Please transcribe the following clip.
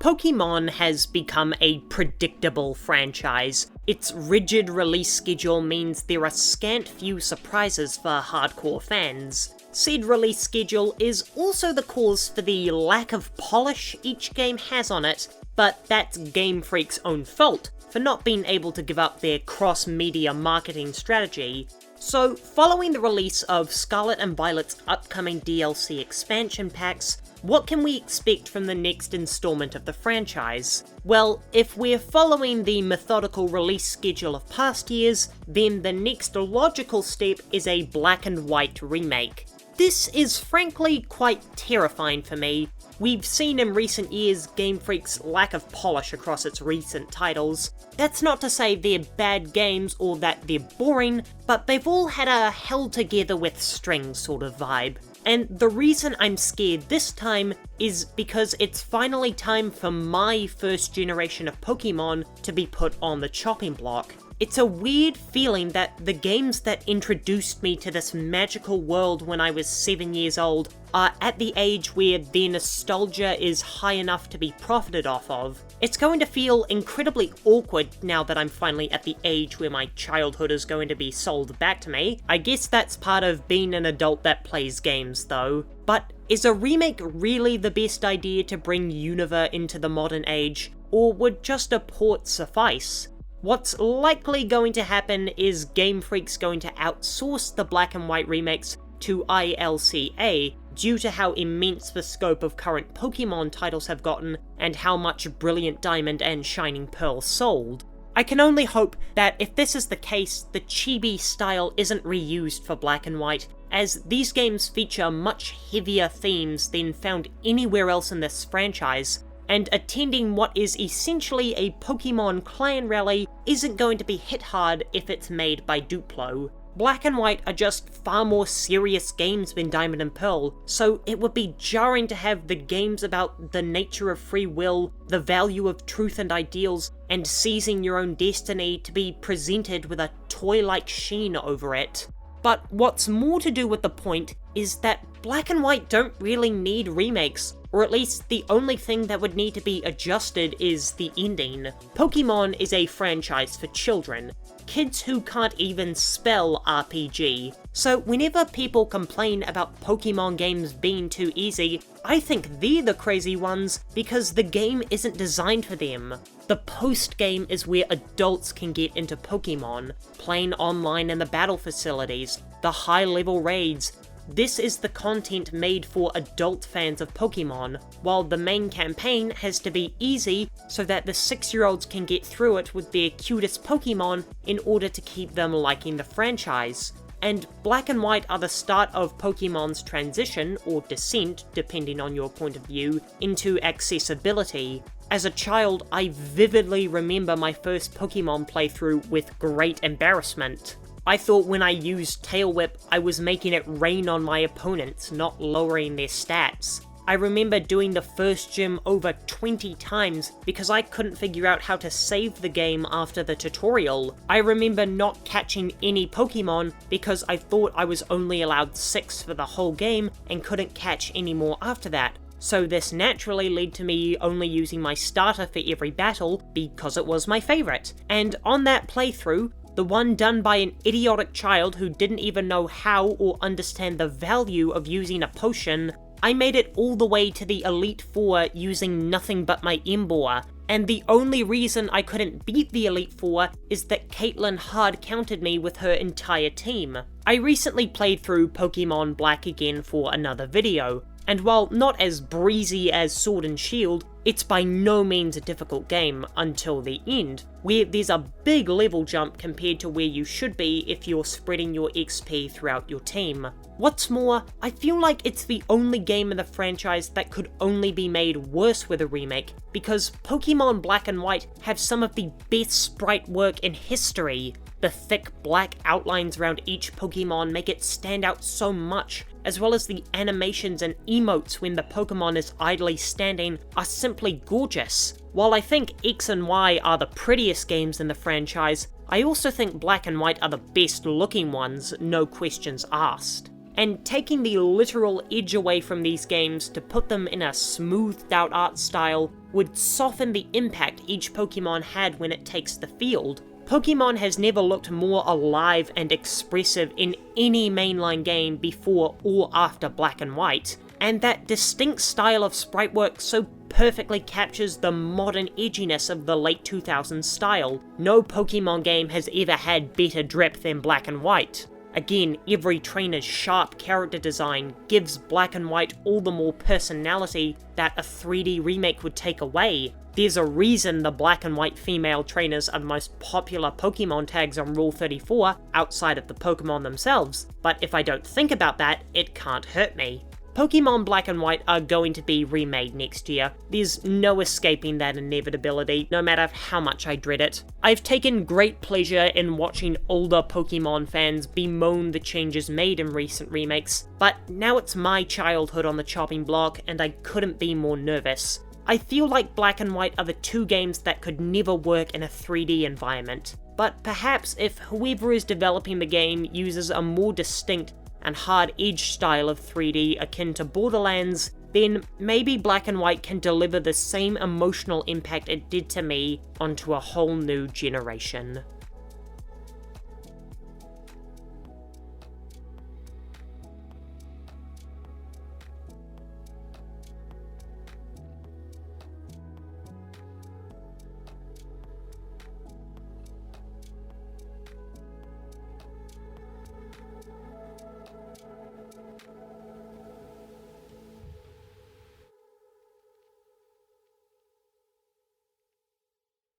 Pokemon has become a predictable franchise. Its rigid release schedule means there are scant few surprises for hardcore fans. Said release schedule is also the cause for the lack of polish each game has on it, but that's Game Freak's own fault for not being able to give up their cross-media marketing strategy. So, following the release of Scarlet and Violet's upcoming DLC expansion packs, what can we expect from the next installment of the franchise? Well, if we're following the methodical release schedule of past years, then the next logical step is a black and white remake. This is frankly quite terrifying for me. We've seen in recent years Game Freak's lack of polish across its recent titles. That's not to say they're bad games or that they're boring, but they've all had a held together with strings sort of vibe. And the reason I'm scared this time is because it's finally time for my first generation of Pokemon to be put on the chopping block. It's a weird feeling that the games that introduced me to this magical world when I was 7 years old are at the age where their nostalgia is high enough to be profited off of. It's going to feel incredibly awkward now that I'm finally at the age where my childhood is going to be sold back to me. I guess that's part of being an adult that plays games though. But is a remake really the best idea to bring Unova into the modern age, or would just a port suffice? What's likely going to happen is Game Freak's going to outsource the black and white remakes to ILCA due to how immense the scope of current Pokemon titles have gotten and how much Brilliant Diamond and Shining Pearl sold. I can only hope that if this is the case, the chibi style isn't reused for black and white, as these games feature much heavier themes than found anywhere else in this franchise, and attending what is essentially a Pokemon clan rally isn't going to be hit hard if it's made by Duplo. Black and White are just far more serious games than Diamond and Pearl, so it would be jarring to have the games about the nature of free will, the value of truth and ideals, and seizing your own destiny to be presented with a toy-like sheen over it. But what's more to do with the point is that Black and White don't really need remakes, or at least the only thing that would need to be adjusted is the ending. Pokemon is a franchise for children, kids who can't even spell RPG. So whenever people complain about Pokemon games being too easy, I think they're the crazy ones because the game isn't designed for them. The post-game is where adults can get into Pokemon, playing online in the battle facilities, the high-level raids. This is the content made for adult fans of Pokemon, while the main campaign has to be easy so that the 6-year-olds can get through it with their cutest Pokemon in order to keep them liking the franchise. And Black and White are the start of Pokemon's transition, or descent, depending on your point of view, into accessibility. As a child, I vividly remember my first Pokemon playthrough with great embarrassment. I thought when I used Tail Whip, I was making it rain on my opponents, not lowering their stats. I remember doing the first gym over 20 times because I couldn't figure out how to save the game after the tutorial. I remember not catching any Pokemon because I thought I was only allowed 6 for the whole game and couldn't catch any more after that. So this naturally led to me only using my starter for every battle because it was my favourite. And on that playthrough, the one done by an idiotic child who didn't even know how or understand the value of using a potion, I made it all the way to the Elite Four using nothing but my Emboar, and the only reason I couldn't beat the Elite Four is that Caitlyn hard countered me with her entire team. I recently played through Pokemon Black again for another video, and while not as breezy as Sword and Shield, it's by no means a difficult game until the end, where there's a big level jump compared to where you should be if you're spreading your XP throughout your team. What's more, I feel like it's the only game in the franchise that could only be made worse with a remake, because Pokemon Black and White have some of the best sprite work in history. The thick black outlines around each Pokemon make it stand out so much, as well as the animations and emotes when the Pokemon is idly standing are simply gorgeous. While I think X and Y are the prettiest games in the franchise, I also think Black and White are the best looking ones, no questions asked. and taking the literal edge away from these games to put them in a smoothed out art style would soften the impact each Pokemon had when it takes the field. Pokemon has never looked more alive and expressive in any mainline game before or after Black and White, and that distinct style of sprite work so perfectly captures the modern edginess of the late 2000s style. No Pokemon game has ever had better drip than Black and White. Again, every trainer's sharp character design gives Black and White all the more personality that a 3D remake would take away. There's a reason the Black and White female trainers are the most popular Pokemon tags on Rule 34 outside of the Pokemon themselves, but if I don't think about that, it can't hurt me. Pokemon Black and White are going to be remade next year. There's no escaping that inevitability, no matter how much I dread it. I've taken great pleasure in watching older Pokemon fans bemoan the changes made in recent remakes, but now it's my childhood on the chopping block and I couldn't be more nervous. I feel like Black and White are the two games that could never work in a 3D environment, but perhaps if whoever is developing the game uses a more distinct and hard-edged style of 3D akin to Borderlands, then maybe Black and White can deliver the same emotional impact it did to me onto a whole new generation.